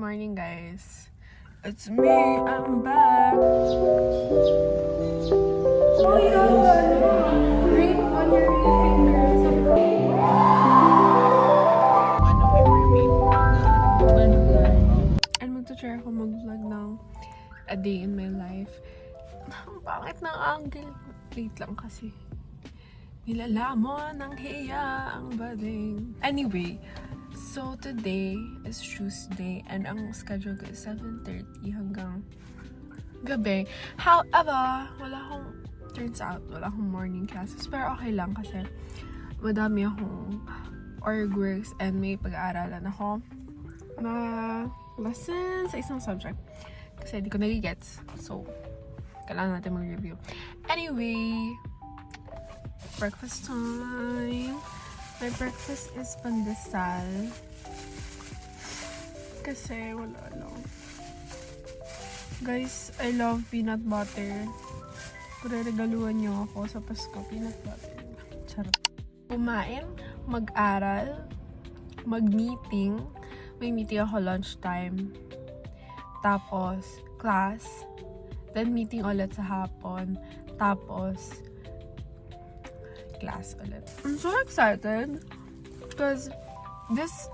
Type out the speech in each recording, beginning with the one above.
Morning, guys. It's me. I'm back. Oh, you have ring on your finger. And magta-try ako mag-vlog ng a day in my life. Ang pangit ng angle. Wait lang kasi. Nilalamon ng hiya ang bading. Anyway, so today is Tuesday and ang schedule ko is 7:30 hanggang gabi. However, turns out, wala akong morning classes. Pero okay lang kasi madami akong org works and may pag-aaralan ako na lesson sa isang subject. Kasi di ko nagigets. So, kailangan natin mag-review. Anyway, breakfast time. My breakfast is pandesal. Kasi wala lang. Guys, I love peanut butter. Kung regaluhan niyo ako sa Pasko, peanut butter. Charot. Kumain, mag-aral, mag-meeting. May meeting ako lunchtime. Tapos, class. Then, meeting ulit sa hapon. Tapos, class ulit. I'm so excited because this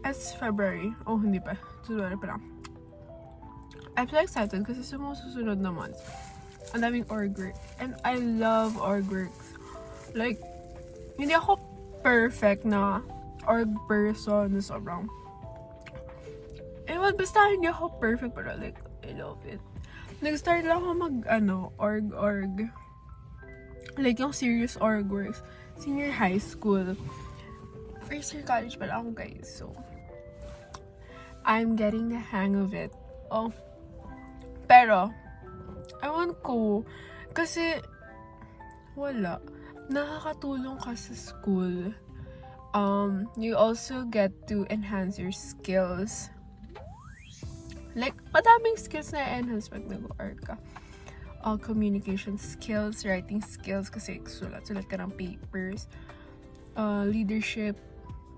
is February. Oh, hindi pa. January pa lang. I'm so excited kasi sa mga susunod na months, ang daming org work. And I love org works. Like, hindi ako perfect na org person na sobrang. Ewan, basta hindi ako perfect pero like, I love it. Nag-start lang ako org. Like, yung serious org works. Senior high school. First year college pala ako, guys. So, I'm getting the hang of it. Oh. Pero, ewan ko. Kasi, wala. Nakakatulong ka sa school. You also get to enhance your skills. Like, madaming skills na enhance pag nag-org ka. Communication skills, writing skills kasi sulat-sulat ka ng papers, leadership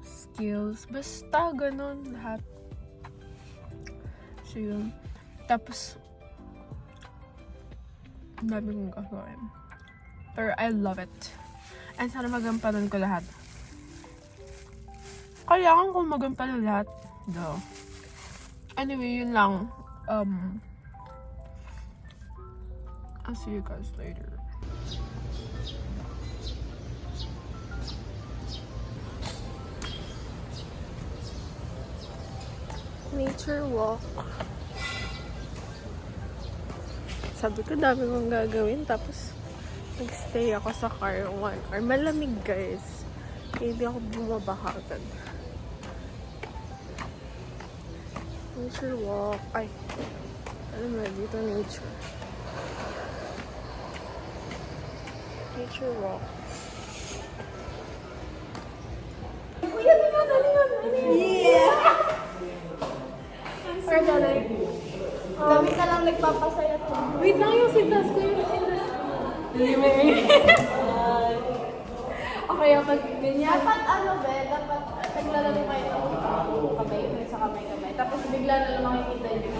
skills, basta ganun lahat. So yun. Tapos, ang dami kong gagawin. Pero I love it. And sana magampanan ko lahat. Kailangan kong magampanan lahat. No. Anyway, yun lang. I'll see you guys later. Nature walk. Sabi ko dami kong gagawin tapos nag-stay ako sa car 1 hour. Malamig, guys. Kaya hindi ako bumabaka agad. Nature walk. Ay. Ano na dito? Nature. Nature walk. Kuya, di ba? Dali nga. Yeah! Or dali. Kami ka lang nagpapasaya to. Wait lang yung sintas ko. Hindi mo Okay, pag ganyan. Dapat naglalaro kayo ng kamay sa kamay. Tapos bigla na lang makikita niyo.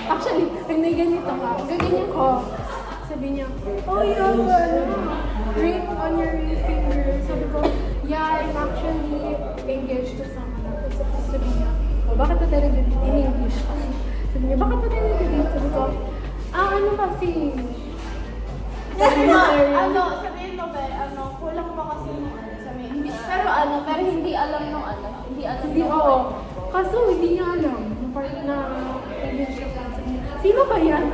Actually, pag may ganito ka, gaganyan ko. Sabi niya, oh, you have ring on your finger. Sabi ko, yeah, I'm actually engaged to someone. Tapos sabi niya, oh, bakit pa tayo nag-date in English? Sabi niya, bakit pa tayo nag-date? Sabi ko, ano kasi? Sabihin mo ba, kulang pa kasi sa may English. Pero hindi alam nung Hindi alam Hindi, nung oo. Kaso hindi niya alam. Yung part na English siya. Sino ba yan?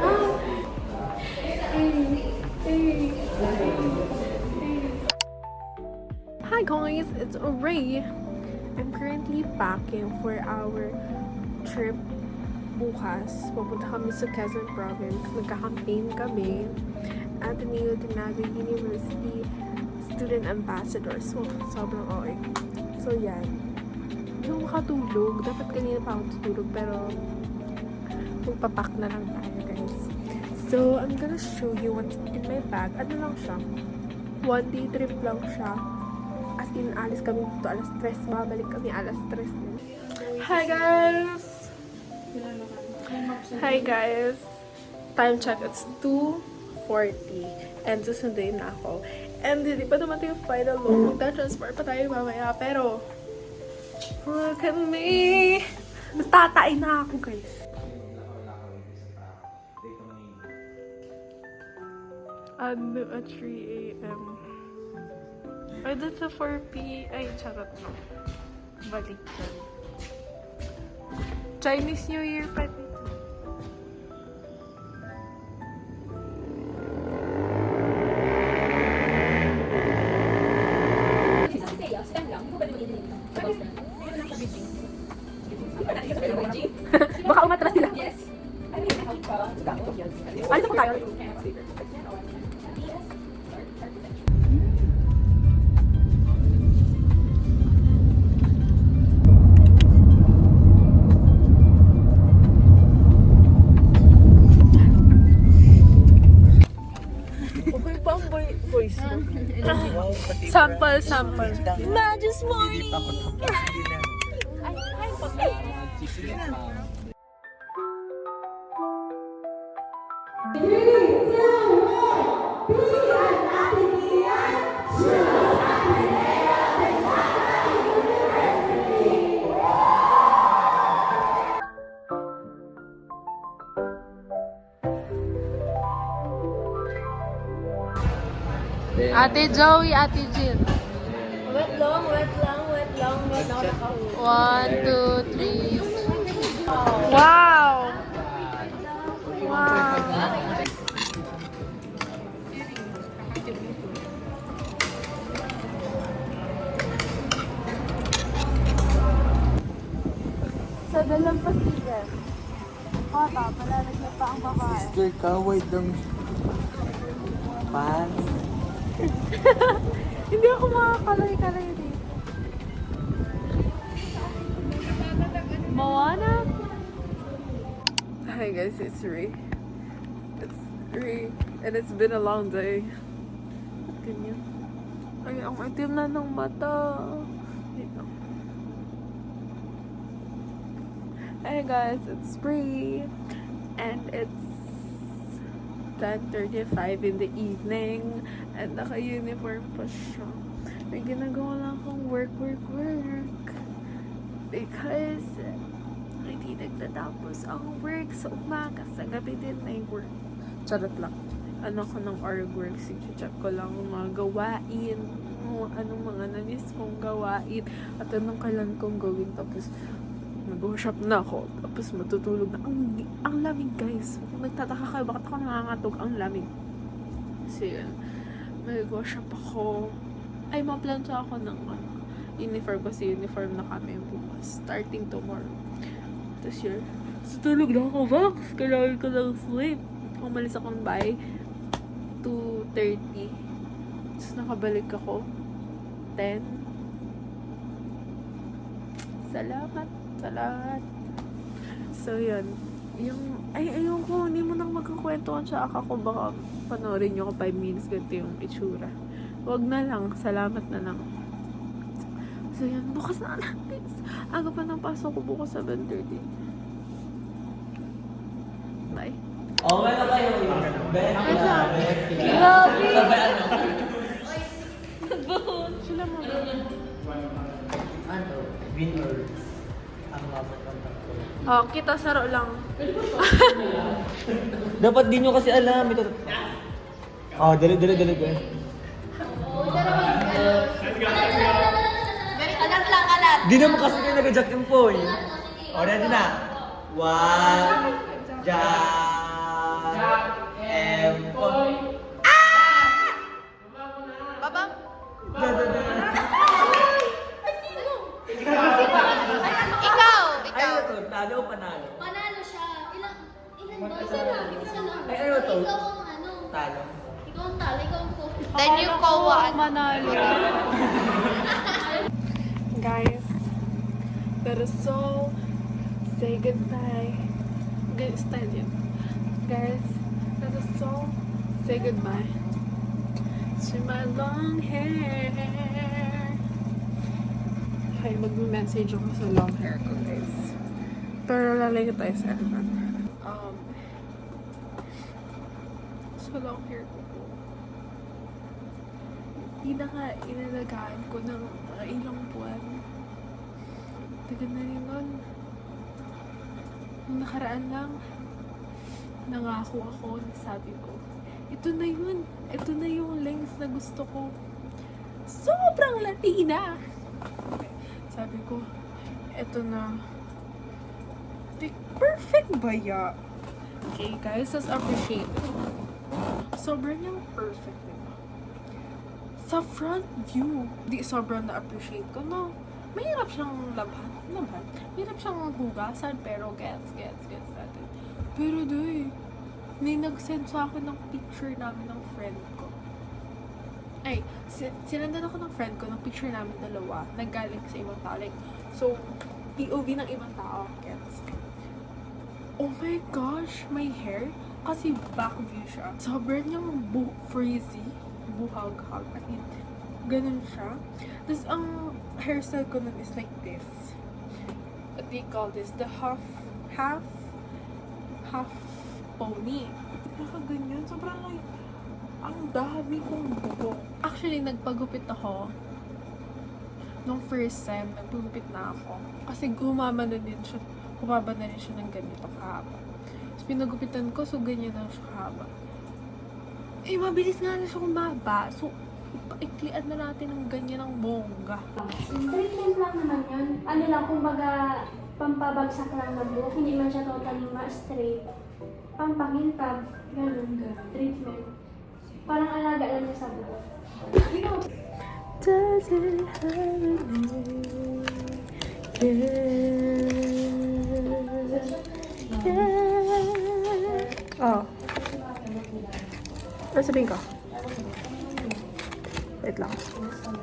Hi guys, it's Ray. I'm currently packing for our trip bukas. Pupunta kami sa Quezon Province. Nagka-campaign kami. Ateneo de Naga University Student Ambassador. So, sobrang okay. So, yan. Yung makatulog. Dapat kanina pa ako tutulog. Pero, magpapack na lang tayo, guys. So, I'm gonna show you what's in my bag. Ano lang siya? 1-day trip lang siya. As in, alis kami dito alas 3. Babalik kami alas 3. Hi guys! Hi guys! Time check, it's 2:40 and susunduin na ako. And hindi pa dumating yung final look. Magta-transfer pa tayo mamaya. Pero, look at me! Natatain na ako guys. Ano at 3 a.m. Ay, doon sa 4 p. Ay, charot no. Balik ka. Chinese New Year pa dito. Baka umatras sila. Yes. Ano po tayo? Okay pa ang voice mo. Sample. Magus morning! Ate Joey, Ate Jill. Wet long. Now naka 1, 2, 3. Wow! Wow! Sa dalampasigan. Kota, malalag na pa ang babae. Sister, kaway dang pants. Hindi ako makakalay-kalay dito. Moana? Hi guys, it's Ray. It's Ray. And it's been a long day. Ganyan. Ay, ang itim na ng mata. Dito. Hey guys, it's Bree. And it's 10:35 in the evening. And naka-uniform pa siya. May ginagawa lang akong work. Because hindi nagtatapos ang work sa umaga. Sa gabi din may work. Charot lang. Ano ko ng org work. Check ko lang ang mga gawain. Anong mga namis kong gawain. At anong kailan kong gawin. Tapos mag-workshop na ako. Tapos matutulog na. Ang lamig guys. Nagtataka kayo. Bakit ako nangangatog? Ang lamig. So yun. Mag-workshop ako. Ay, maplansya ako ng uniform kasi uniform na kami bukas. Starting tomorrow. Tapos yun. Tutulog na ako, Vax. Kailangan ko ng sleep. Umalis ako ng bahay. 2:30. Tapos nakabalik ako. 10. Salamat sa lahat. So yun. Ayun ko. Hindi mo nang magkakwentuhan sa aka ko. Baka panoorin nyo ko 5 minutes. Ganito yung itsura. Wag na lang. Salamat na lang. So yan, bukas na natin. Aga pa ng pasok ko bukas 7:30. Bye. Okay na kayo. Grabe! Sabay ano? Sila mo. Ano? Winners. Ang laban ng tatlo. Oh, kita saro lang. Dapat di nyo kasi alam. Ito. Oh, dali. Di naman kasi kayo nag-jack and point. O, ready na. 1, jack and point. Baba? Ikaw! Ay, ano to? Talo o panalo? Panalo siya. Ilan ba? Isa lang. Ay, ano to? Ikaw ang ano. Talo. Ikaw ang talo. Ikaw ang coach. Then you call what? Manalo. Guys, let us all say goodbye. Guys, let us all say goodbye to my long hair. Okay, mag-message ako sa long hair ko, guys. Pero lalagay tayo sa sa long hair ko po. Inalagaan ko ng ilang buwan. Tagal na rin nun. Nung nakaraan lang, nangako ako, sabi ko, ito na yun. Ito na yung length na gusto ko. Sobrang Latina! Okay. Sabi ko, ito na. Perfect ba ya? Okay, guys, let's appreciate it. Sobrang yung perfect, diba? Sa front view, di sobrang na-appreciate ko, no? Mahirap siyang labhan. Mahirap siyang hugasan, pero gets natin. Pero doy, may nag-send sa akin ng picture namin ng friend ko. Ay, sinandan ako ng friend ko ng picture namin dalawa, naggaling sa ibang tao. Like, so, POV ng ibang tao, gets? Oh my gosh, my hair, kasi back view siya. Sobrang niyang frizzy, buhag-hag, at ganun siya. Tapos, ang hairstyle ko nun is like this. What do you call this? The half pony. Nakaganyan. Sobrang like, ang dami kong buhok. Actually, nagpagupit ako. Nung first time, nagpagupit na ako. Kasi humaba na rin siya ng ganito kahaba. Tapos pinagupitan ko, so ganyan na siya kahaba. Eh, mabilis nga na siya kumaba. So, ipaiklian na natin ng ganyan ng bongga. Treatment lang naman yun. Ano lang, kumbaga, pampabagsak lang ng buhok. Hindi man siya totally ma-straight. Pampakintab. Ganun. Treatment. Parang alaga lang niya sa buhok. Does it have a name? Yeah. Oh. Ano sabihin ko? Wait lang.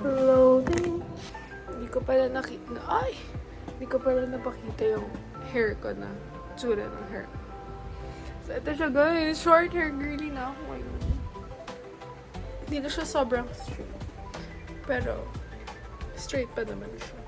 Loading. Hindi ko pala nakita. Hindi ko pala napakita yung hair ko na. Tsura ng hair. So, ito siya, guys. Short hair girly na ako ngayon. Hindi na siya sobrang straight. Pero, straight pa naman siya.